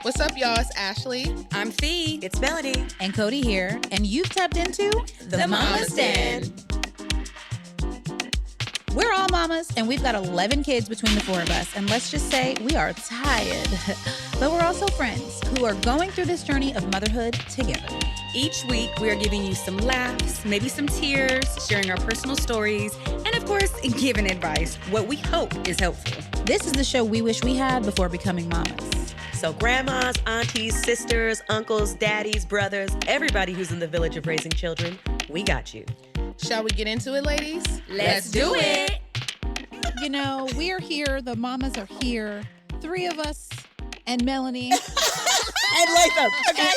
What's up, y'all? It's Ashley. I'm Fee. It's Melody. And Cody here. And you've tapped into The Mama Stand. We're all mamas, and we've got 11 kids between the four of us. And let's just say we are tired. But we're also friends who are going through this journey of motherhood together. Each week, we are giving you some laughs, maybe some tears, sharing our personal stories, and of course, giving advice, what we hope is helpful. This is the show we wish we had before becoming mamas. So grandmas, aunties, sisters, uncles, daddies, brothers, everybody who's in the village of raising children, we got you. Shall we get into it, ladies? Let's do it. You know, we're here. The mamas are here. Three of us and Melanie. And Latham, okay?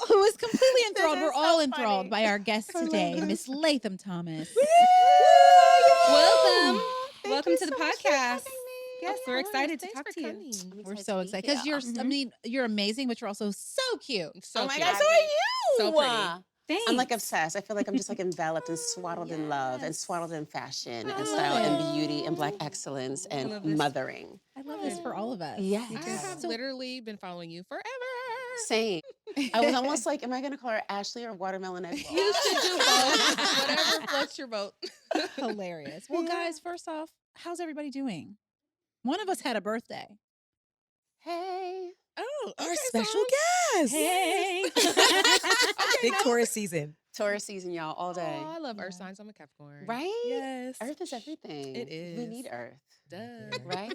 who is completely enthralled. We're all so enthralled funny. by our guest today, Miss Latham Thomas. Welcome. Thank Welcome you to the so much for podcast. having me. Yes, we're excited to Thanks talk for to you. coming. We're so excited because you're, I mean, you're amazing, but you're also so cute. So Oh my cute. God, so are you? So pretty. Thanks. I'm like obsessed. I feel like I'm just like enveloped and swaddled in love and swaddled in fashion and style and beauty and Black excellence love and this. mothering. I love this for all of us. Yes. I have literally been following you forever. Same. I was almost like, am I going to call her Ashley or Watermelon Egg? You should do both. Whatever floats your boat. Hilarious. Well, guys, first off, how's everybody doing? One of us had a birthday. Hey. Oh, Our okay, special so- guest. Hey. Big Taurus season. Taurus season, y'all, all day. Oh, I love Earth signs. I'm a Capricorn. Right? Yes. Earth is everything. It We is. need Earth. Duh. Right?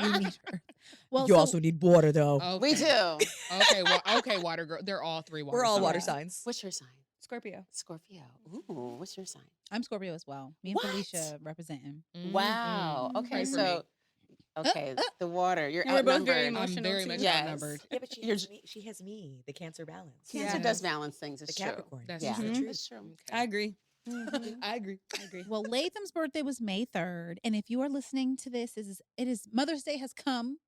We need her. Well, You so- also need water, though. Okay. We do. Okay, water girl. They're all three water. We're all signs. water signs. What's your sign? Scorpio. Scorpio. Ooh, what's your sign? I'm Scorpio as well. Me and What? Felicia representing. Mhm. Wow. Mhm. Okay, Pray for so, okay, the water. You're And we're both outnumbered. very I'm emotional. very too. much Yes. outnumbered. Yeah, but You're- she has me, the Cancer balance. Cancer Yes. does balance things. It's The true. Capricorn. That's Yeah, true. it's true. Okay. I agree. I agree. I agree. Well, Latham's birthday was May 3rd, and if you are listening to this, it is Mother's Day has come.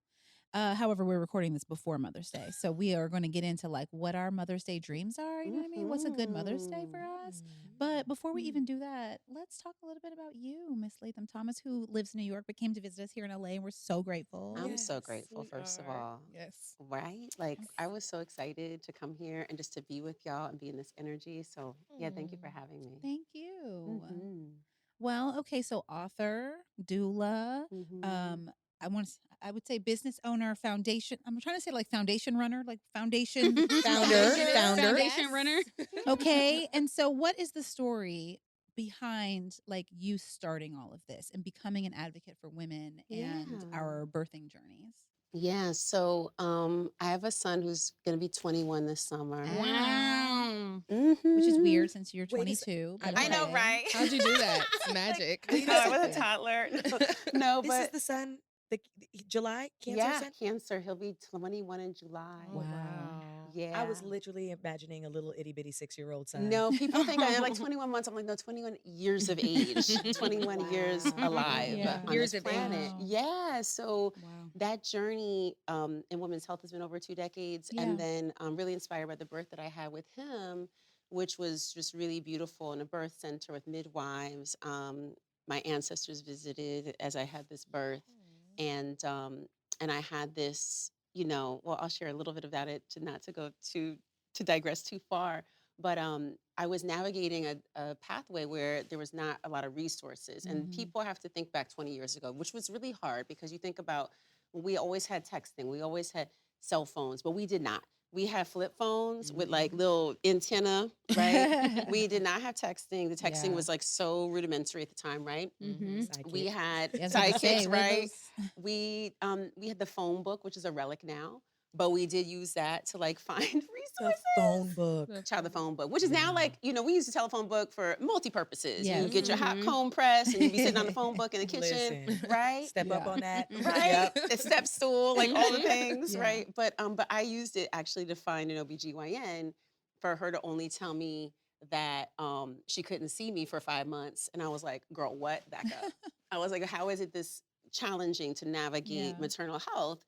However, we're recording this before Mother's Day, so we are going to get into like what our Mother's Day dreams are. You know what I mean? What's a good Mother's Day for us? But before we even do that, let's talk a little bit about you, Miss Latham Thomas, who lives in New York but came to visit us here in LA, and we're so grateful. I'm so Yes, grateful, we first of are. all. Yes. Right? Like, I was so excited to come here and just to be with y'all and be in this energy. So, yeah, thank you for having me. Thank you. Mhm. Well, okay, so author, doula, Mhm. I would say business owner, foundation. I'm trying to say like foundation runner, like foundation Founder. Foundation runner. Okay. And so what is the story behind like you starting all of this and becoming an advocate for women and Yeah. our birthing journeys? Yeah, so I have a son who's going to be 21 this summer. Wow. Which is Mhm. weird since you're Wait a 22. I but I know, okay. right? How'd you do that? It's magic. Well, you No, know I was a something? toddler. No, This but is the sun, the July Cancer yeah, sun. Cancer. He'll be 21 in July. Oh, Wow. Yeah. I was literally imagining a little itty bitty 6-year-old son. No, people think I'm like 21 months. I'm like, no, 21 years of age, 21 years Wow. alive Yeah. on Years this of age. planet. Wow. Yeah. So Wow. that journey in women's health has been over 2 decades. Yeah. And then I'm really inspired by the birth that I had with him, which was just really beautiful in a birth center with midwives. My ancestors visited as I had this birth. And I had this, well, I'll share a little bit about it not to go to digress too far. But I was navigating a pathway where there was not a lot of resources. And Mhm. people have to think back 20 years ago, which was really hard because you think about, we always had texting, we always had cell phones, but we did not. We had flip phones with like little antenna, right? We did not have texting. The texting Yeah. was like so rudimentary at the time, right? Mm-hmm. We had Yeah, I was about to say, sidekicks, what are right? those? We had the phone book, which is a relic now, but we did use that to like find The resources. phone book. Child the phone book, which is now like, we use the telephone book for multi-purposes. Yes. You get your hot Mhm. comb press and you be sitting on the phone book in the kitchen, Listen. right? Step up Yeah. on that. Right? Yep. The step stool, like all the things, Yeah. right? But I used it actually to find an OBGYN for her to only tell me that she couldn't see me for 5 months. And I was like, girl, what? Back up. I was like, how is it this challenging to navigate Yeah. maternal health?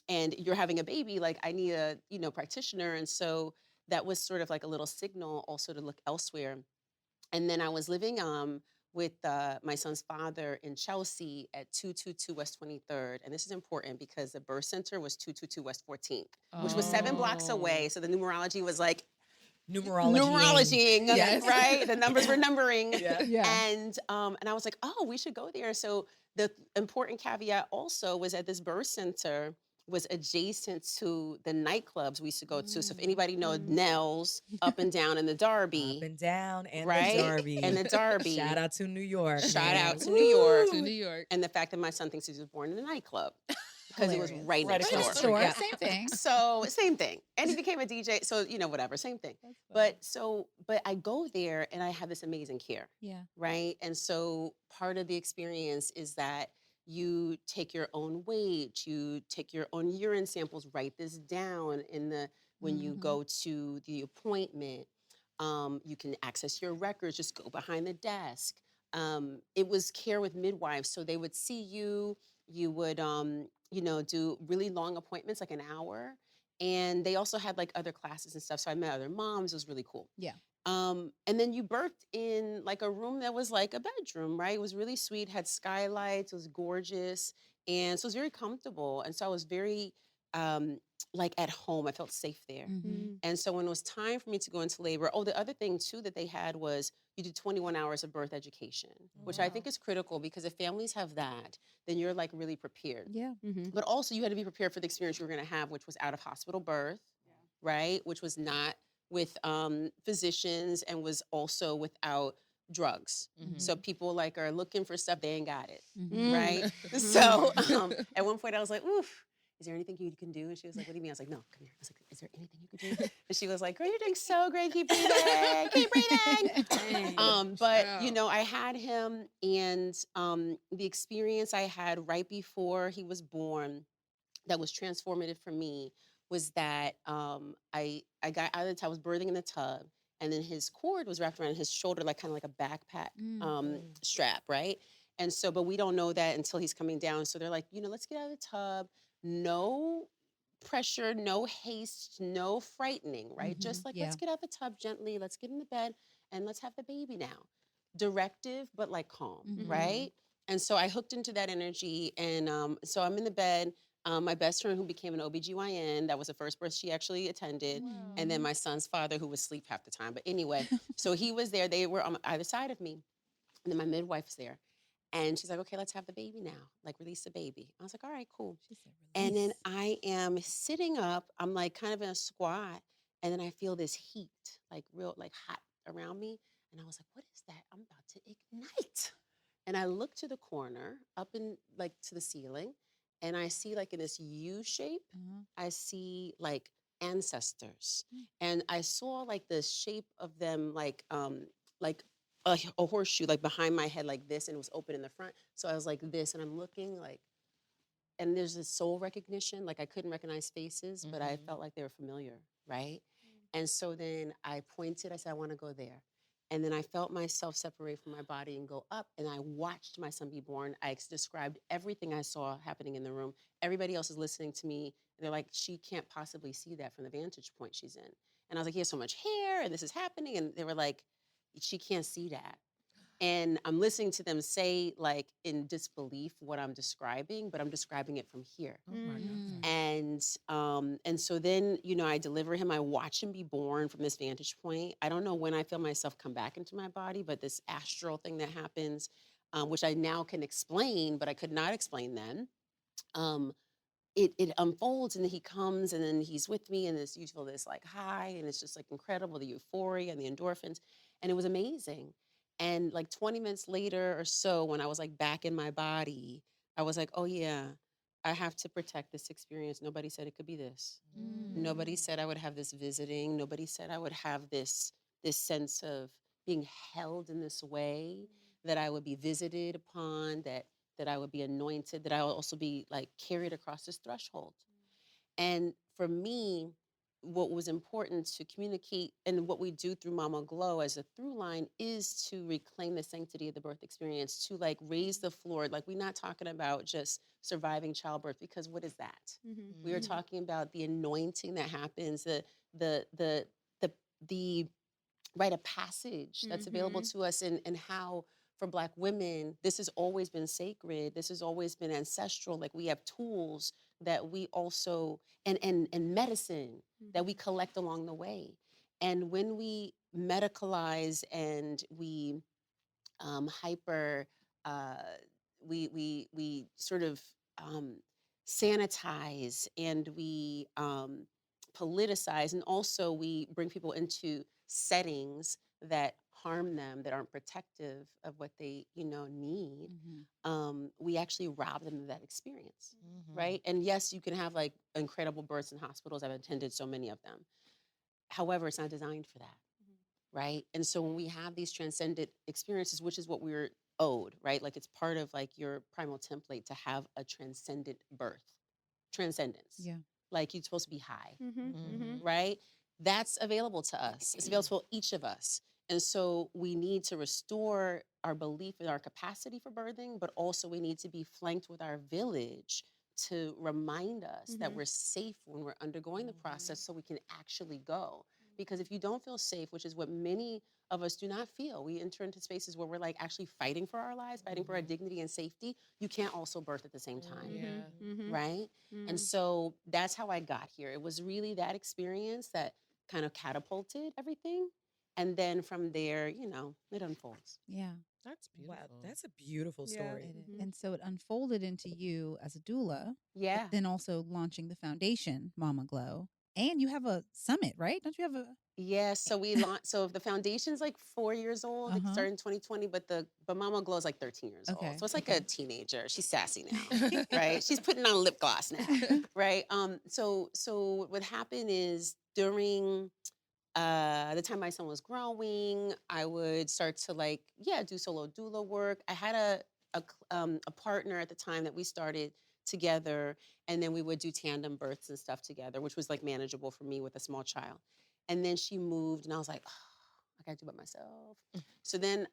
And you're having a baby, like I need a, practitioner. And so that was sort of like a little signal also to look elsewhere. And then I was living with my son's father in Chelsea at 222 West 23rd. And this is important because the birth center was 222 West 14th, which was 7 blocks away. So the numerology was like numerologying, Yes. right? The numbers were numbering. Yeah. And I was like, oh, we should go there. So the important caveat also was that this birth center was adjacent to the nightclubs we used to go to. So if anybody knows Nell's Up and Down in the Derby, Up and down and right? the Derby. And the Derby. Shout out to New York. Shout man. out to New York. To New York. And the fact that my son thinks he was born in a nightclub because it was Hilarious. right Right next across door. the Sure, Yeah. same thing. So same thing. And he became a DJ. So, whatever, same thing. But I go there and I have this amazing care, Yeah. right? And so part of the experience is that you take your own weight, you take your own urine samples, write this down when you go to the appointment. You can access your records, just go behind the desk. It was care with midwives. So they would see you, you would, do really long appointments, like an hour. And they also had like other classes and stuff. So I met other moms. It was really cool. Yeah. And then you birthed in like a room that was like a bedroom, right? It was really sweet, had skylights, it was gorgeous. And so it was very comfortable. And so I was very like at home. I felt safe there. And so when it was time for me to go into labor, the other thing too that they had was you do 21 hours of birth education, which I think is critical because if families have that, then you're like really prepared. Yeah. But also you had to be prepared for the experience you were going to have, which was out of hospital birth, right? Which was not with physicians and was also without drugs. So people like are looking for stuff, they ain't got it, right? So at one point I was like, oof, is there anything you can do? And she was like, what do you mean? I was like, no, come here. I was like, is there anything you can do? And she was like, girl, you're doing so great. Keep breathing, keep breathing. But, I had him and the experience I had right before he was born that was transformative for me was that I got out of the tub, I was birthing in the tub, and then his cord was wrapped around his shoulder, like kind of like a backpack strap, right? And so, but we don't know that until he's coming down. So they're like, let's get out of the tub. No pressure, no haste, no frightening, right? Just like, let's get out the tub gently, let's get in the bed, and let's have the baby now. Directive, but like calm, right? And so I hooked into that energy. And so I'm in the bed. My best friend who became an OBGYN, that was the first birth she actually attended. And then my son's father who was asleep half the time. But anyway, so he was there. They were on either side of me. And then my midwife's there. And she's like, okay, let's have the baby now. Like, release the baby. I was like, all right, cool. She said, And then I am sitting up. I'm like kind of in a squat. And then I feel this heat, like real, like hot around me. And I was like, what is that? I'm about to ignite. And I look to the corner, up in like to the ceiling. And I see like in this U shape, I see like ancestors. And I saw like the shape of them like a horseshoe like behind my head like this, and it was open in the front. So I was like this, and I'm looking like, and there's this soul recognition. Like I couldn't recognize faces, but I felt like they were familiar, right? And so then I pointed, I said, I want to go there. And then I felt myself separate from my body and go up, and I watched my son be born. I described everything I saw happening in the room. Everybody else is listening to me. They're like, she can't possibly see that from the vantage point she's in. And I was like, he has so much hair, and this is happening. And they were like, she can't see that. And I'm listening to them say, like, in disbelief what I'm describing, but I'm describing it from here. Oh my God. And so then, I deliver him. I watch him be born from this vantage point. I don't know when I feel myself come back into my body, but this astral thing that happens, which I now can explain, but I could not explain then. It unfolds, and then he comes, and then he's with me, and you feel this like high, and it's just like incredible, the euphoria and the endorphins, and it was amazing. And like 20 minutes later or so, when I was like back in my body, I was like, oh yeah, I have to protect this experience. Nobody said it could be this. Nobody said I would have this visiting. Nobody said I would have this sense of being held in this way, that I would be visited upon, that I would be anointed, that I would also be like carried across this threshold. And for me, what was important to communicate, and what we do through Mama Glow as a through line, is to reclaim the sanctity of the birth experience, to like raise the floor. Like, we're not talking about just surviving childbirth, because what is that? We are talking about the anointing that happens, the rite of passage that's available to us, and how for Black women, this has always been sacred. This has always been ancestral. Like we have tools that we also, and medicine that we collect along the way. And when we medicalize and we hyper, uh, we sort of um, sanitize and we politicize, and also we bring people into settings that harm them, that aren't protective of what they need. We actually rob them of that experience, right? And yes, you can have like incredible births in hospitals. I've attended so many of them. However, it's not designed for that, right? And so when we have these transcendent experiences, which is what we're owed, right? Like it's part of like your primal template to have a transcendent birth, transcendence. Yeah. Like you're supposed to be high, right? That's available to us. It's available to each of us. And so we need to restore our belief in our capacity for birthing, but also we need to be flanked with our village to remind us that we're safe when we're undergoing the process so we can actually go. Because if you don't feel safe, which is what many of us do not feel, we enter into spaces where we're like actually fighting for our lives, fighting for our dignity and safety, you can't also birth at the same time, right? And so that's how I got here. It was really that experience that kind of catapulted everything. And then from there, it unfolds. Yeah. That's beautiful. Wow, that's a beautiful story. And so it unfolded into you as a doula. Yeah. But then also launching the foundation, Mama Glow. And you have a summit, right? Don't you have a? Yeah, so we launched. So the foundation's like 4 years old. It started in 2020, but Mama Glow is like 13 years old. So it's like a teenager. She's sassy now, right? She's putting on lip gloss now, right? So what happened is during the time my son was growing, I would start to do solo doula work. I had a partner at the time that we started together, and then we would do tandem births and stuff together, which was like manageable for me with a small child. And then she moved, and I was like, oh, I gotta do it myself. So then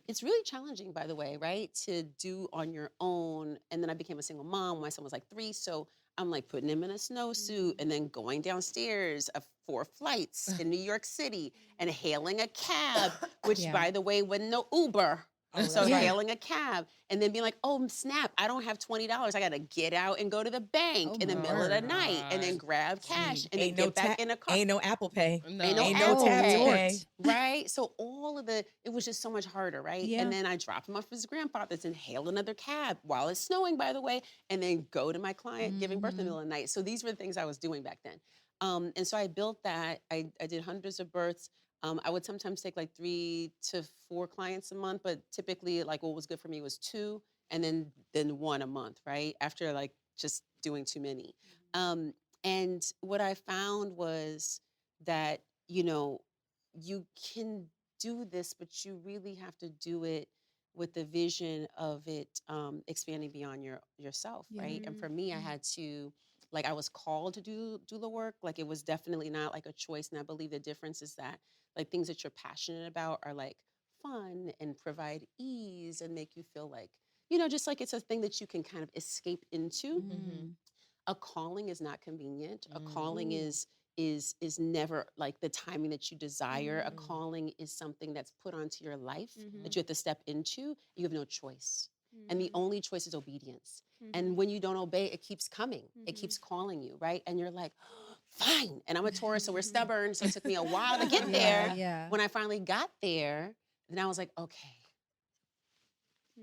it's really challenging, by the way, right? To do on your own. And then I became a single mom when my son was like 3. So I'm like putting him in a snowsuit and then going downstairs 4 flights in New York City and hailing a cab, which by the way, was no Uber. So hailing a cab and then being like, oh, snap, I don't have $20. I got to get out and go to the bank in the middle of the night and then grab cash and then get back in the car. Ain't no Apple Pay. No. Ain't no Ain't Apple no tap to Pay. pay. Right? So it was just so much harder, right? Yeah. And then I dropped him off at his grandfather's and hail another cab while it's snowing, by the way, and then go to my client giving birth in the middle of the night. So these were the things I was doing back then. And so I built that. I did hundreds of births. I would sometimes take like 3 to 4 clients a month, but typically like what was good for me was 2 and then 1 a month, right? After like just doing too many. And what I found was that, you can do this, but you really have to do it with the vision of it expanding beyond yourself, right? And for me, I had to, I was called to do doula work. Like it was definitely not like a choice. And I believe the difference is that like things that you're passionate about are like fun and provide ease and make you feel like, just like it's a thing that you can kind of escape into. A calling is not convenient. A calling is never like the timing that you desire. A calling is something that's put onto your life that you have to step into. You have no choice. And the only choice is obedience. And when you don't obey, it keeps coming. It keeps calling you, right? And you're like, fine. And I'm a Taurus, so we're stubborn. So it took me a while to get there. Yeah. When I finally got there, then I was like, okay,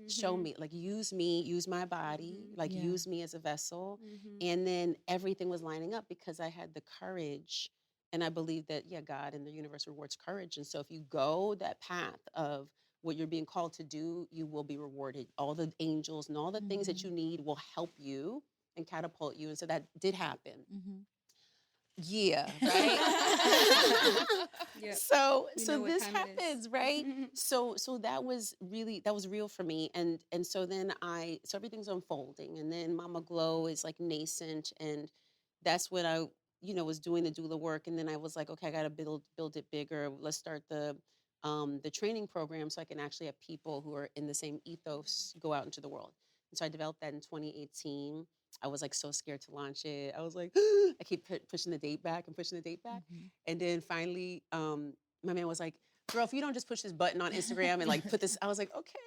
show me, like use me, use my body, like use me as a vessel. And then everything was lining up because I had the courage. And I believe that, God and the universe rewards courage. And so if you go that path of what you're being called to do, you will be rewarded. All the angels and all the things that you need will help you and catapult you. And so that did happen. Yeah, right? So this happens, right? So that was real for me. And so then so everything's unfolding. And then Mama Glow is like nascent. And that's when I, was doing the doula work. And then I was like, okay, I got to build it bigger. Let's start the training program so I can actually have people who are in the same ethos go out into the world. And so I developed that in 2018. I was like so scared to launch it. I was like, I keep pushing the date back and pushing the date back. And then finally, my man was like, girl, if you don't just push this button on Instagram and like put this, I was like, okay.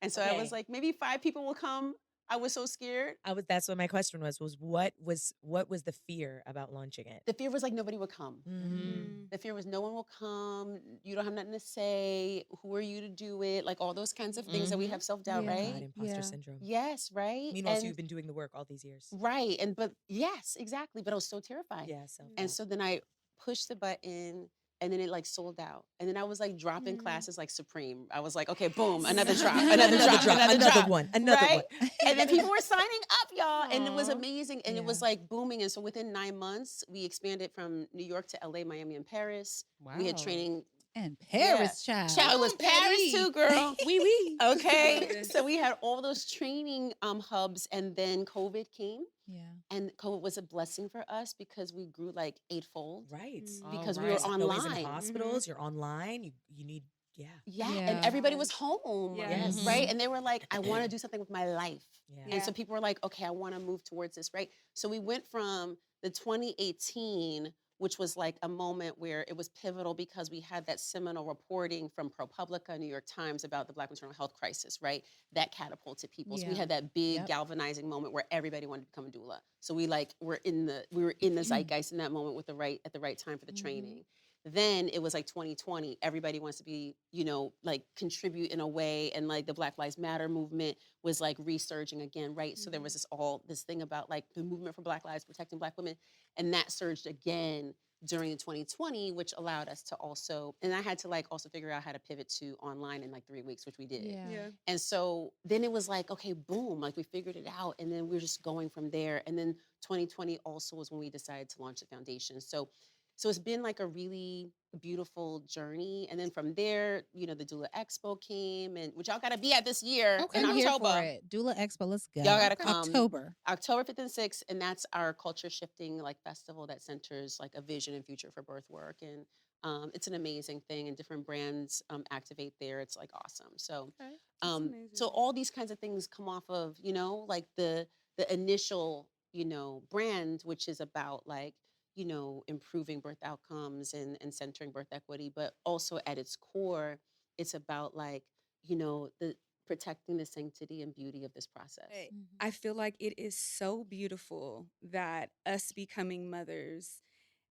And so I was Okay. like, maybe 5 people will come. I was so scared. That's what my question was what was the fear about launching it? The fear was like nobody would come. Mm. The fear was no one will come. You don't have nothing to say. Who are you to do it? Like all those kinds of things that we have self-doubt, Yeah. God, right? imposter Yeah. syndrome. Yes, right? Meanwhile, so And you've been doing the work all these years. right. But yes, exactly. But I was so terrified. Yeah, self And so then I pushed the button and then it like sold out. And then I was like dropping classes like Supreme. I was like, okay, boom, another drop, another drop, another drop. one, right? And then people were signing up, y'all. And it was Aw. amazing. And it was Yeah. like booming. And so within 9 months, we expanded from New York to LA, Miami, and Paris. We had Wow. training. And Paris, child. Child, it was Come on, Paris Patty. too, girl. Oui. Okay. So we had all those training hubs. And then COVID came. Yeah. And COVID was a blessing for us because we grew like 8-fold. Right. Because Oh, we were right. Nobody's in online. hospitals, you're online, you need Yeah, Yeah. and everybody was home, Yes. right? And they were like, I want to do something with my life. Yeah. And so people were like, okay, I want to move towards this, right? So we went from the 2018, which was like a moment where it was pivotal because we had that seminal reporting from ProPublica, New York Times about the Black maternal health crisis, right? That catapulted people. So we Yeah. had that big Yep. galvanizing moment where everybody wanted to become a doula. So we were in the zeitgeist in that moment at the right time for the training. Then it was like 2020. Everybody wants to be, like contribute in a way. And like the Black Lives Matter movement was like resurging again, right? So there was this thing about like the movement for Black lives, protecting Black women. And that surged again during the 2020, which allowed us to also, and I had to like also figure out how to pivot to online in like 3 weeks, which we did. Yeah. And so then it was like, okay, boom, like we figured it out. And then we're just going from there. And then 2020 also was when we decided to launch the foundation. So it's been like a really beautiful journey. And then from there, the Doula Expo came, and which y'all gotta be at this year Okay. in I'm here October. for it. Doula Expo, let's go. Y'all gotta come. October. October 5th and 6th, and that's our culture shifting like festival that centers like a vision and future for birth work. And it's an amazing thing, and different brands activate there. It's like awesome. So so all these kinds of things come off of, like the initial, brand, which is about like, improving birth outcomes and centering birth equity, but also at its core, it's about like, the protecting the sanctity and beauty of this process. I feel like it is so beautiful that us becoming mothers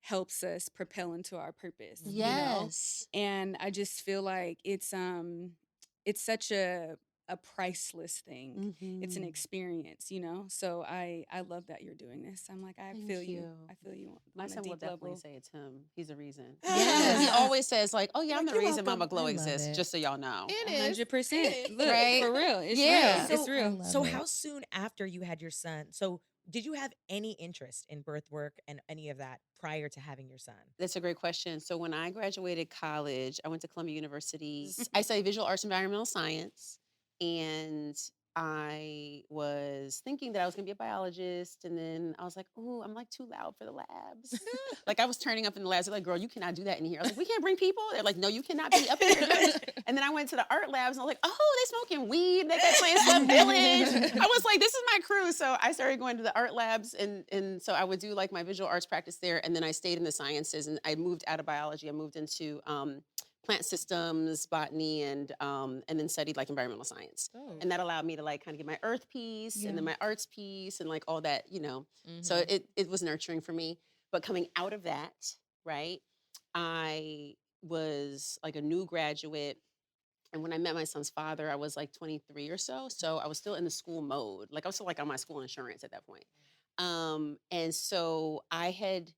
helps us propel into our purpose. Yes. And I just feel like it's such a priceless thing. It's an experience, So I love that you're doing this. I'm like, I Thank feel you. you. I feel you. My on a son will deep definitely level. say it's him. He's a reason. Yes. He always says like, oh yeah, I'm Like, the you're reason welcome. Mama Glow I love exists, it. just so y'all know. It is. 100%. Look, Right? for real. It's Yeah. real. It's I real. love So it. how soon after you had your son? So did you have any interest in birth work and any of that prior to having your son? That's a great question. So when I graduated college, I went to Columbia University. I studied visual arts and environmental science. And I was thinking that I was going to be a biologist. And then I was like, oh, I'm like too loud for the labs. Like I was turning up in the labs. They're like, girl, you cannot do that in here. I was like, we can't bring people. They're like, no, you cannot be up here. And then I went to the art labs and I was like, oh, they smoking weed. They got playing Slum Village. I was like, this is my crew. So I started going to the art labs. And so I would do like my visual arts practice there. And then I stayed in the sciences and I moved out of biology. I moved into plant systems, botany, and then studied like environmental science. Oh. And that allowed me to like kind of get my earth piece and then my arts piece and like all that, So Mhm. it was nurturing for me. But coming out of that, right, I was like a new graduate. And when I met my son's father, I was like 23 or so. So I was still in the school mode. Like I was still like on my school insurance at that point. And so I had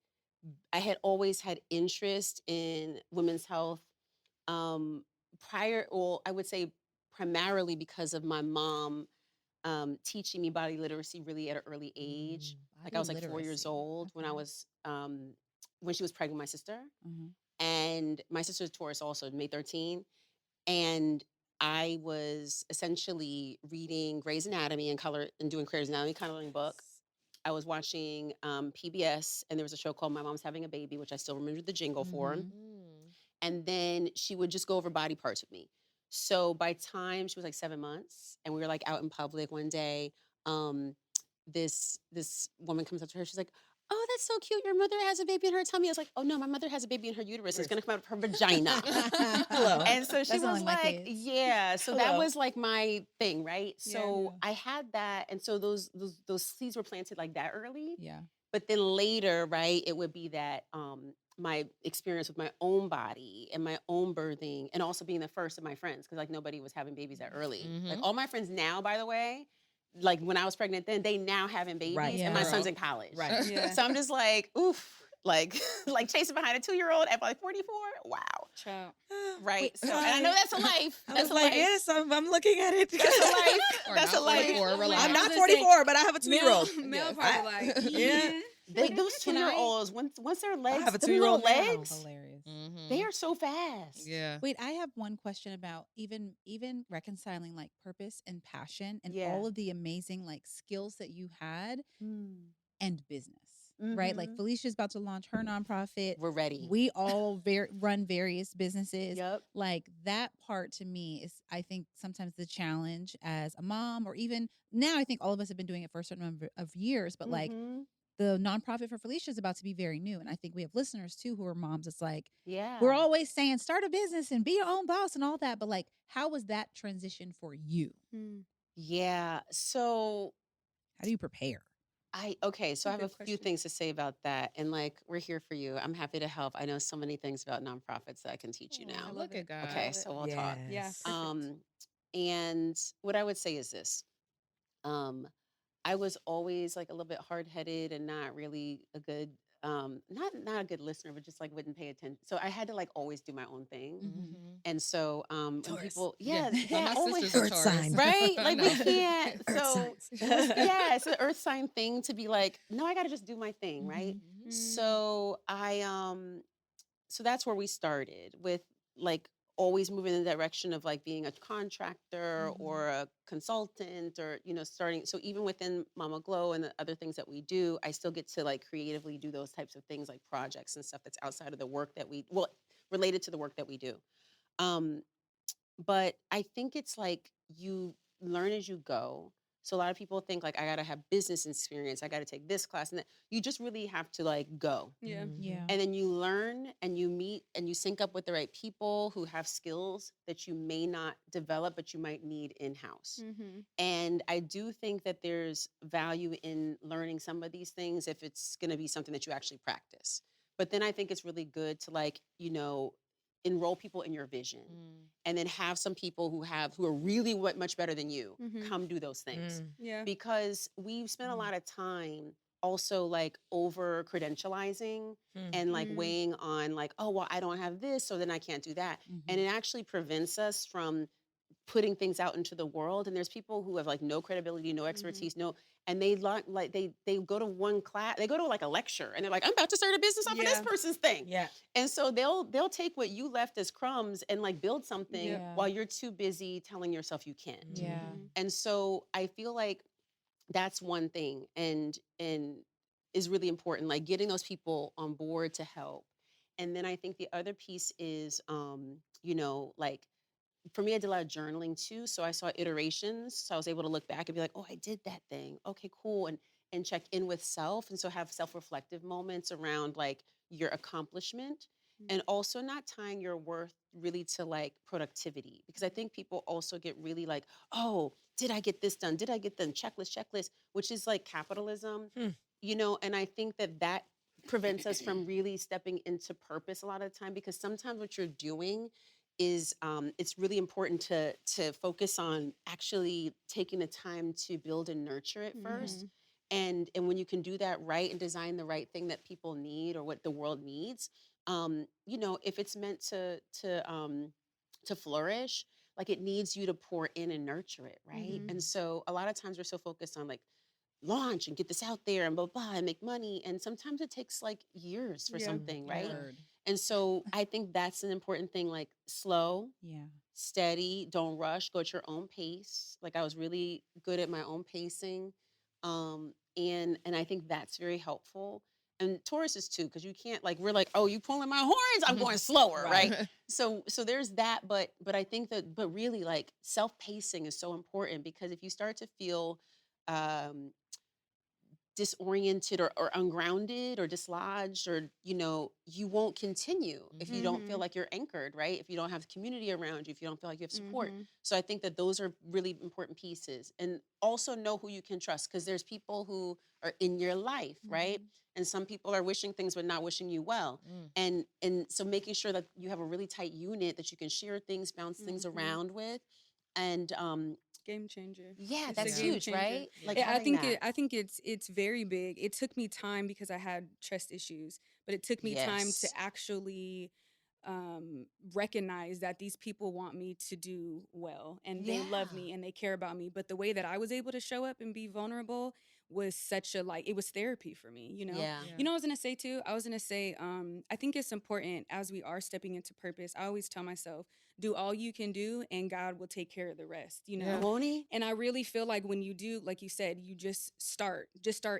always had interest in women's health I would say primarily because of my mom teaching me body literacy really at an early age. Like I was like 4 years old when I was when she was pregnant with my sister. And my sister's Taurus also, May 13. And I was essentially reading Grey's Anatomy and doing Grey's Anatomy coloring book. I was watching PBS, and there was a show called My Mom's Having a Baby, which I still remember the jingle for. And then she would just go over body parts with me. So by time she was like 7 months, and we were like out in public one day, this woman comes up to her. She's like, oh, that's so cute. Your mother has a baby in her tummy. I was like, oh no, my mother has a baby in her uterus. It's going to come out of her vagina. Hello. And so she That sound was like my like, kids. yeah. So that Hello. was like my thing, right? Yeah. So I had that. And so those seeds were planted like that early. Yeah. But then later, right, it would be that my experience with my own body and my own birthing, and also being the first of my friends, because like nobody was having babies that early. Like all my friends now, by the way, like when I was pregnant then, they now having babies, Right. and my Yeah. son's in college. Right. Yeah. So I'm just like, oof, like like chasing behind a 2-year-old at like 44. Wow. Child. Right. Wait, So and I know that's a life. I That's was a like, life. yes, I'm looking at it. That's a life. Or That's a not life. 44, Like, relax. I'm I not was gonna say, 44, but I have a 2-year-old. Mel Yes. probably like, Yeah. Those Can I- 2-year-olds, once their legs, have a them little 2-year-old now. legs, Hilarious. they are so fast. Yeah. Wait, I have one question about even reconciling like purpose and passion and Yeah. all of the amazing like skills that you had Mm. and business. Right? Like Mhm. Felicia's about to launch her nonprofit. We're ready. We all run various businesses. Yep. Like that part to me is, I think, sometimes the challenge as a mom, or even now, I think all of us have been doing it for a certain number of years, but like Mhm. the nonprofit for Felicia is about to be very new. And I think we have listeners too who are moms. It's like, Yeah. we're always saying start a business and be your own boss and all that. But like, how was that transition for you? Yeah. So How do you prepare? so I have a Good few question. things to say about that. And like, we're here for you. I'm happy to help. I know so many things about nonprofits that I can teach you Oh, I now. love Look it. at God. Okay, love it. so we'll talk. Yeah. Yes. Perfect. And what I would say is this. I was always like a little bit hard-headed and not really a good not a good listener, but just like wouldn't pay attention. So I had to like always do my own thing. Mhm. And so when Taurus. people Yeah. yeah, My always sister's a Earth Taurus. sign. right? I Like we know. can't. Earth So signs. yeah, it's an earth sign thing to be like, no, I gotta just do my thing, right? Mhm. So so that's where we started with like always moving in the direction of like being a contractor or a consultant or starting. So even within Mama Glow and the other things that we do, I still get to like creatively do those types of things like projects and stuff that's outside of the work that related to the work that we do. um but I think it's like you learn as you go. So a lot of people think like I gotta have business experience, I gotta take this class and that. You just really have to like go. Yeah. Yeah. And then you learn and you meet and you sync up with the right people who have skills that you may not develop, but you might need in-house. And I do think that there's value in learning some of these things if it's going to be something that you actually practice. But then I think it's really good to like, enroll people in your vision and then have some people who are really much better than you come do those things. Yeah. Because we've spent a lot of time also like over credentializing and like weighing on like, oh, well, I don't have this, so then I can't do that. And it actually prevents us from putting things out into the world. And there's people who have like no credibility, no expertise, and they they go to one class, they go to like a lecture and they're like, I'm about to start a business off of this Yeah. person's thing. Yeah. And so they'll take what you left as crumbs and like build something Yeah. while you're too busy telling yourself you can't. Yeah. And so I feel like that's one thing and is really important, like getting those people on board to help. And then I think the other piece is like for me, I did a lot of journaling too. So I saw iterations. So I was able to look back and be like, oh, I did that thing. Okay, cool. And check in with self. And so have self-reflective moments around like your accomplishment and also not tying your worth really to like productivity. Because I think people also get really like, oh, did I get this done? Did I get done? Checklist, which is like capitalism, and I think that prevents us from really stepping into purpose a lot of the time, because sometimes what you're doing is it's really important to focus on actually taking the time to build and nurture it first. And when you can do that right and design the right thing that people need or what the world needs, if it's meant to flourish, like it needs you to pour in and nurture it, right? And so a lot of times we're so focused on like launch and get this out there and blah blah and make money, and sometimes it takes like years for Yeah. something, right? Word. And so I think that's an important thing, like slow, Yeah. steady, don't rush, go at your own pace. Like I was really good at my own pacing. And I think that's very helpful. And Taurus is too, because you can't like, we're like, oh, you pulling my horns, I'm going slower, right? So there's that, but I think but really like self-pacing is so important, because if you start to feel disoriented or ungrounded or dislodged, or you won't continue if you don't feel Mhm. like you're anchored, right? If you don't have community around you, if you don't feel like you have support. Mhm. So I think that those are really important pieces. And also know who you can trust, because there's people who are in your life, right? Mhm. And some people are wishing things but not wishing you well. Mm. And so making sure that you have a really tight unit that you can share things, bounce things Mhm. around with. And Game changer. yeah, It's a that's Yeah. game huge, changer. right? Like Yeah, having that. I think it's very big. It took me time because I had trust issues, but it took me time to Yes. actually recognize that these people want me to do well and they love Yeah. me and they care about me. But the way that I was able to show up and be vulnerable was such a like it was therapy for me, you know. Yeah. Yeah. You know what I was gonna say too? I was gonna say, I think it's important as we are stepping into purpose. I always tell myself, do all you can do and God will take care of the rest, you know? Yeah. Won't he? And I really feel like when you do, like you said, you just start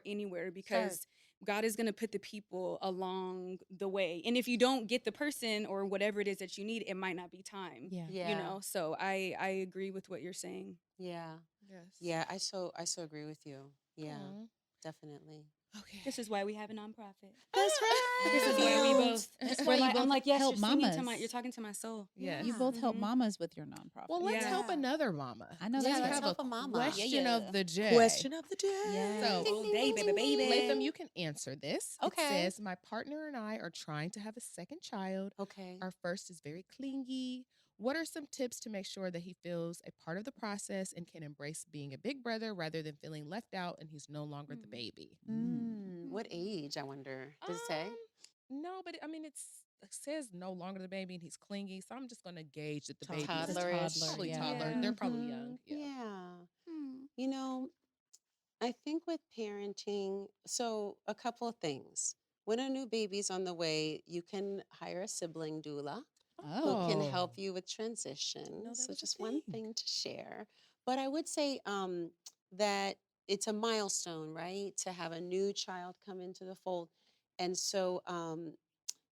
anywhere Start. because God is going to put the people along the way. And if you don't get the person or whatever it is that you need, it might not be time. Yeah. Yeah. You know, so I agree with what you're saying. Yeah. Yes. Yeah. I so agree with you. Yeah. Aw. Definitely. Okay. This is why we have a nonprofit. That's right. This is why we both. That's we're why you like, I'm both like, yes, help you're singing to mamas. you're talking to my soul. Yes. You Yeah. both help Mhm. mamas with your nonprofit. Well, let's help Yeah. another mama. I know Yeah, that's We let's right. have help a a mama. question Yeah. of the day. Question of the day. Yeah. So, Oh, baby. Latham, you can answer this. Okay. It says, my partner and I are trying to have a second child. Okay. Our first is very clingy. What are some tips to make sure that he feels a part of the process and can embrace being a big brother rather than feeling left out and he's no longer the baby? What age, I wonder? Does it say? No, but it says no longer the baby and he's clingy. So I'm just going to gauge that the baby is Toddlerish. probably yeah. toddler. Yeah. They're probably young. Yeah. Yeah. You know, I think with parenting, so a couple of things. When a new baby's on the way, you can hire a sibling doula who can Oh. help you with transition. know that So was a just one thing. thing to share. But I would say that it's a milestone, right? To have a new child come into the fold. And so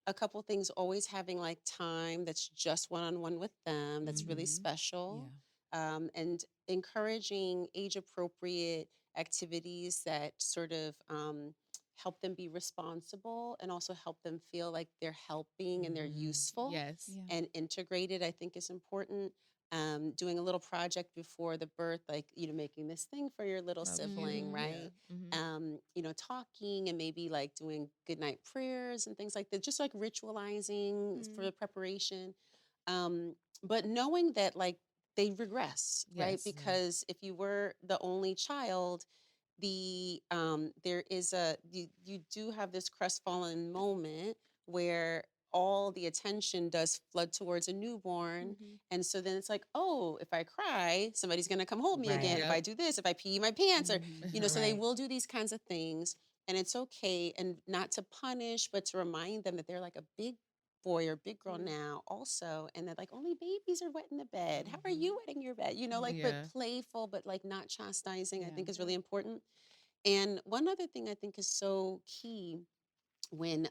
a couple things, always having like time that's just one-on-one with them, that's really Mhm. special. Yeah. And encouraging age appropriate activities that sort of help them be responsible and also help them feel like they're helping and they're Mhm. useful Yes. Yeah. and integrated, I think is important. Doing a little project before the birth, like, making this thing for your little Love sibling, you. right? Yeah. Mhm. Talking and maybe like doing goodnight prayers and things like that, just like ritualizing for the preparation. But knowing that like they regress, right? Yes. Because if you were the only child, there is you do have this crestfallen moment where all the attention does flood towards a newborn. And so then it's like, oh, if I cry, somebody's going to come hold me Right. again. If I Yep. do this, if I pee my pants, or, so they Right. will do these kinds of things. And it's okay. And not to punish, but to remind them that they're like a big boy or big girl now also. And that like only babies are wetting the bed. How are you wetting your bed? Yeah. But playful, but like not chastising, I Yeah. think is really important. And one other thing I think is so key when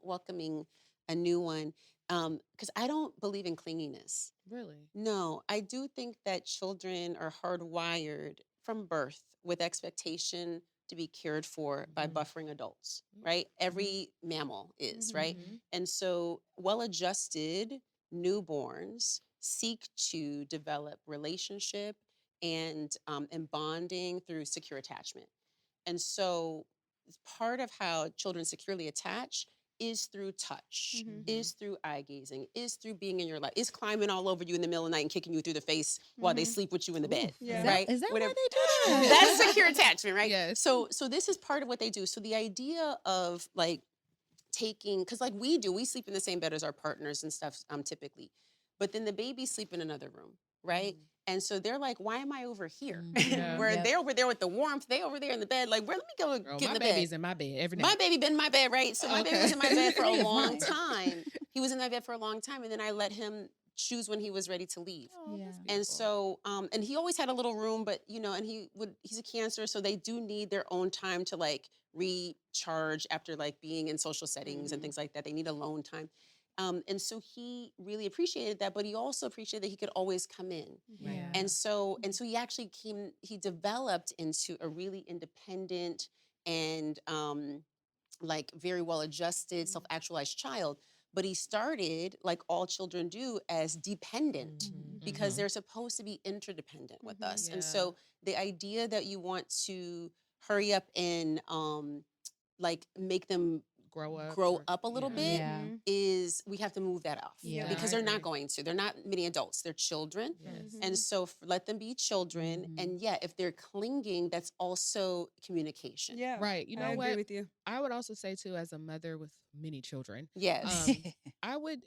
welcoming a new one, because I don't believe in clinginess. Really? No, I do think that children are hardwired from birth with expectation to be cared for by Mhm. buffering adults, right? Every mammal is, right? Mhm. And so well adjusted newborns seek to develop relationship and bonding through secure attachment. And so part of how children securely attach is through touch, is through eye gazing, is through being in your life, is climbing all over you in the middle of the night and kicking you through the face while they sleep with you in the bed, Yeah. right? Is that why Whatever. they do that? That's secure attachment, right? Yes. So this is part of what they do. So the idea of like taking, because like we sleep in the same bed as our partners and stuff, typically, but then the babies sleep in another room, right? And so they're like, why am I over here? Yeah. Where Yep. they're over there with the warmth, they over there in the bed, like, where, let me go Girl, get in my the baby's bed. in my bed every day. My baby been in my bed, right? So my baby Okay. was in my bed for a He is long mine. time. He was in my bed for a long time, and then I let him choose when he was ready to leave. Oh, Yeah. that's And beautiful. so, and he always had a little room, but and he's a Cancer, so they do need their own time to like recharge after like being in social settings and things like that. They need alone time. And so he really appreciated that, but he also appreciated that he could always come in. Right. Yeah. And so he actually he developed into a really independent and like very well adjusted, self-actualized child. But he started, like all children do, as dependent because Mhm. they're supposed to be interdependent with us. And Yeah. so the idea that you want to hurry up and like make them Grow up. grow Or, up a little yeah. bit Yeah. is we have to move that off Yeah. because I they're not agree. going to. They're not many adults. They're children. Yes. And so let them be children. Mhm. And yeah, if they're clinging, that's also communication. Yeah. Right. You I know agree what? with you. I would also say too, as a mother with many children, Yes. I would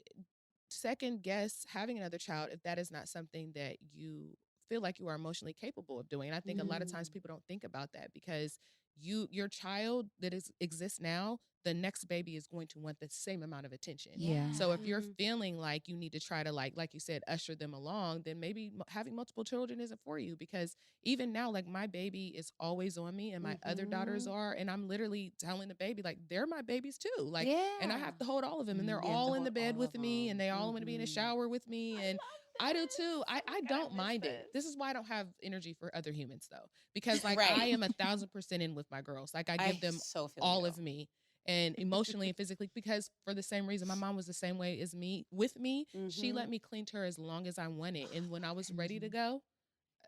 second guess having another child if that is not something that you feel like you are emotionally capable of doing. And I think a lot of times people don't think about that because your child that exists now, the next baby is going to want the same amount of attention. Yeah. So if you're Mhm. feeling like you need to try to like you said, usher them along, then maybe having multiple children isn't for you because even now, like my baby is always on me and my other daughters are, and I'm literally telling the baby, like, they're my babies too. Like, and I have to hold all of them and they're You have to all in the hold bed all with of me and them. they all want to be in the shower with me. And I do too. I don't mind it. This is why I don't have energy for other humans though. Because like Right. I am 1,000% in with my girls. Like I give them so feel all you. of me and emotionally and physically because for the same reason my mom was the same way as me with me. She let me cling to her as long as I wanted. And when I was ready to go,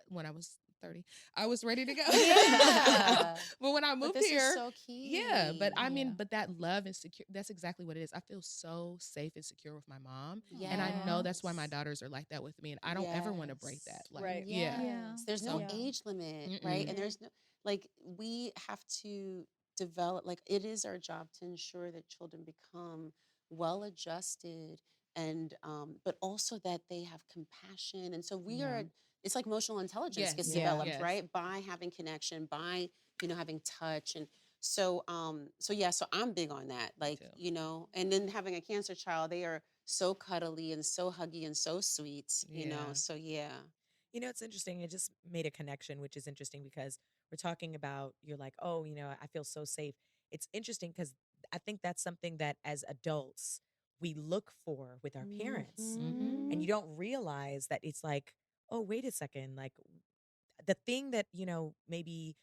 when I was 30, I was ready to go. Yeah. But when I But moved this here, is so key. yeah, but I mean, Yeah. but that love and secure, that's exactly what it is. I feel so safe and secure with my mom. Yes. And I know that's why my daughters are like that with me. And I don't ever want to break that. Yes. Like, Right. yeah. Yeah. There's no Yeah. age limit, right? Mm-mm. And there's no, like, we have to develop, like, it is our job to ensure that children become well adjusted and, but also that they have compassion. And so we Yeah. are, it's like emotional intelligence Yes. gets Yeah. developed, Yes. right? By having connection, by, having touch. And so, so I'm big on that. Like, too. and then having a cancer child, they are so cuddly and so huggy and so sweet, Yeah. so yeah. You know, it's interesting. It just made a connection, which is interesting because we're talking about, you're like, oh, I feel so safe. It's interesting because I think that's something that as adults, we look for with our parents. Mm-hmm. And you don't realize that it's like, oh, wait a second. Like the thing that, maybe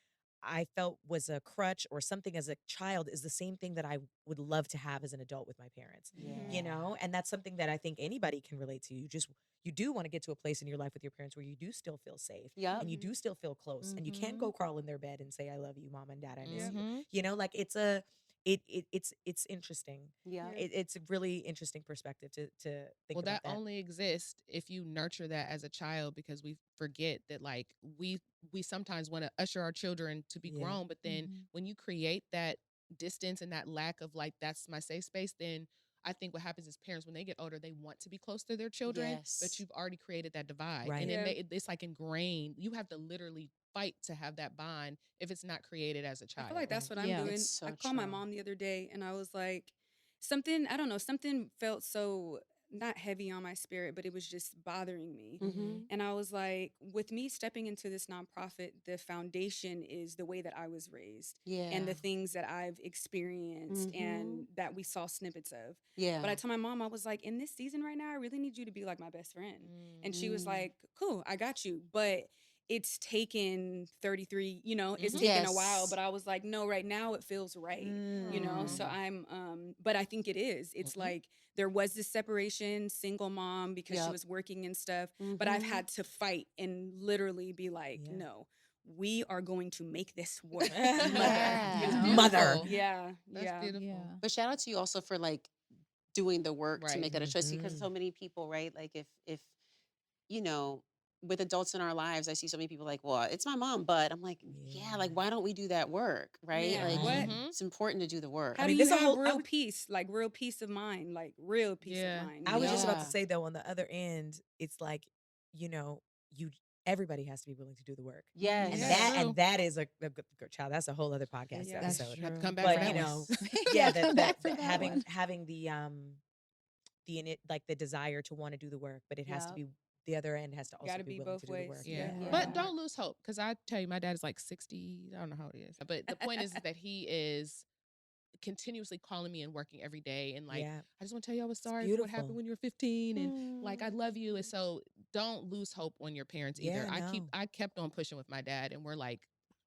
I felt was a crutch or something as a child is the same thing that I would love to have as an adult with my parents, and that's something that I think anybody can relate to. You do want to get to a place in your life with your parents where you do still feel safe Yep. and you do still feel close and you can Mhm. go crawl in their bed and say, I love you, mom and dad, I miss Mhm. you. Like it's interesting. Yeah. It's a really interesting perspective to think Well, about that only exists if you nurture that as a child because we forget that like we sometimes want to usher our children to be Yeah. grown, but then Mhm. when you create that distance and that lack of like that's my safe space, then I think what happens is parents when they get older they want to be close to their children, but Yes. you've already created that divide, Right. and Yeah. it's like ingrained. You have to literally fight to have that bond if it's not created as a I child. feel like that's what I'm Yeah. doing. It's so I called my true. mom the other day and I was like, something, I don't know, something felt so not heavy on my spirit, but it was just bothering me. Mm-hmm. And I was like, with me stepping into this nonprofit, the foundation is the way that I was raised Yeah. and the things that I've experienced and that we saw snippets of. Yeah. But I told my mom, I was like, in this season right now, I really need you to be like my best friend. And she was Mm. like, cool, I got you. But it's taken 33, it's Mhm. taken a while, Yes. but I was like, no, right now it feels right. So Aw. I'm but I think it is. It's Mhm. like there was this separation, single mom because she Yep. was working and stuff, but I've Mhm. had to fight and literally be like, Yeah. no, we are going to make this work. Yeah. Mother, Mother. Beautiful. Yeah. That's Yeah. beautiful. Yeah. But shout out to you also for like doing the work to Right. make that a choice because Mhm. so many people, right? Like if you know, with adults in our lives, I see so many people like, well, it's my mom, but I'm like, yeah, like Yeah. why don't we do that work, right? Man, Like what? Mhm. it's important to do the work. How I do mean, you there's a have whole- I real would- peace, like real peace of mind, like real peace Yeah. of mind? I was just about to Yeah. say though, on the other end, it's like, you everybody has to be willing to do the work. Yes. And Yeah. that True. and that is a good child. That's a whole other podcast Yeah. That's episode. You have to true. come back But for that you one. know, Yeah, yeah, come back for that that having one. having like the desire to want to do the work, but it has to Yep. be the other end has to also Gotta be be willing both to do the ways. work. Yeah. Yeah. But don't lose hope because I tell you, my dad is like 60. I don't know how old he is. But the point is that he is continuously calling me and working every day. And like, Yeah. I just want to tell you I was It's sorry for what happened beautiful. when you were 15. And like, I love you. And so don't lose hope on your parents either. Yeah, no. I kept on pushing with my dad and we're like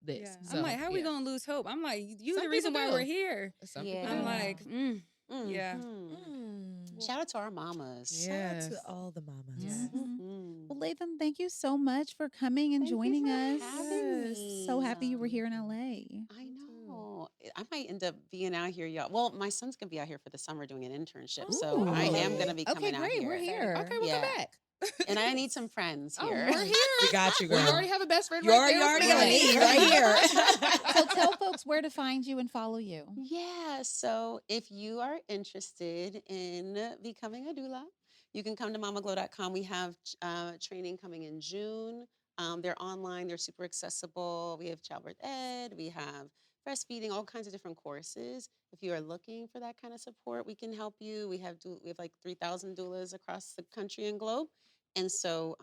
this. Yeah. So, I'm like, how are we gonna lose hope? I'm like, you Some the reason people why do. we're here. Some Yeah. people I'm do. like, yeah. Mhm. Shout out to our mamas. Shout out Yes. to all the mamas. Yes. Mhm. Mhm. Well, Latham, thank you so much for coming and Thank you joining for us. having Yes. me. So happy you were here in Welcome. LA. I Me too. know. I might end up being out here, y'all. Well, my son's gonna be out here for the summer doing an internship, Oh, so I am okay. gonna be coming out great. We're here. here. Okay, we'll Yeah. come back. And I need some friends Oh, here. we're here. We got you, girl. Well, you already have a best friend You right already there. got Right. me right here. So tell folks where to find you and follow you. Yeah, so if you are interested in becoming a doula, you can come to mamaglow.com. We have training coming in June. They're online, they're super accessible. We have childbirth ed, we have breastfeeding, all kinds of different courses. If you are looking for that kind of support, we can help you. We have like 3,000 doulas across the country and globe. And so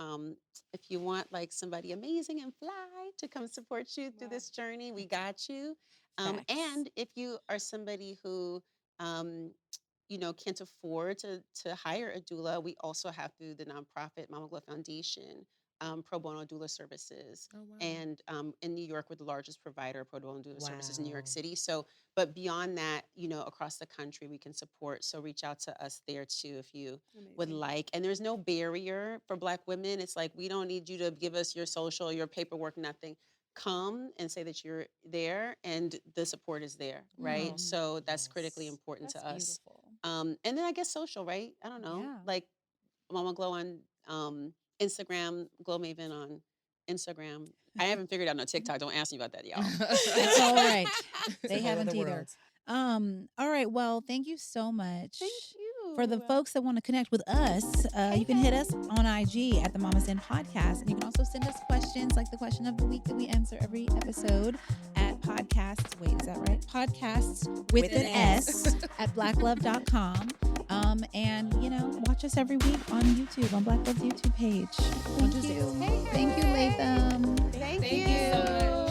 if you want like somebody amazing and fly to come support you through this journey, we got you. Facts. And if you are somebody who, can't afford to hire a doula, we also have through the nonprofit Mama Glow Foundation, pro bono doula services. Oh, wow. And in New York, we're the largest provider of pro bono doula services in New York Wow. City. So, but beyond that, across the country, we can support. So reach out to us there too if you would Amazing. like. And there's no barrier for Black women. It's like, we don't need you to give us your social, your paperwork, nothing. Come and say that you're there and the support is there, right? Mhm. So that's critically Yes. important That's to us. beautiful. And then I guess social, right? I don't know. Yeah. Like Mama Glow on Instagram, Glow Maven on Instagram. I haven't figured out no TikTok. Don't ask me about that, y'all. That's all right. They Whole haven't other either. world. All right. Well, thank you so much. Thank you. For the folks that want to connect with us, you can hit us on IG at the Mama's Den Podcast. And you can also send us questions like the question of the week that we answer every episode at podcasts. Wait, is that right? Podcasts with an S at blacklove.com. And, watch us every week on YouTube, on Black Love's YouTube page. Thank you. Thank you, Latham. Thank Thank you. you so much.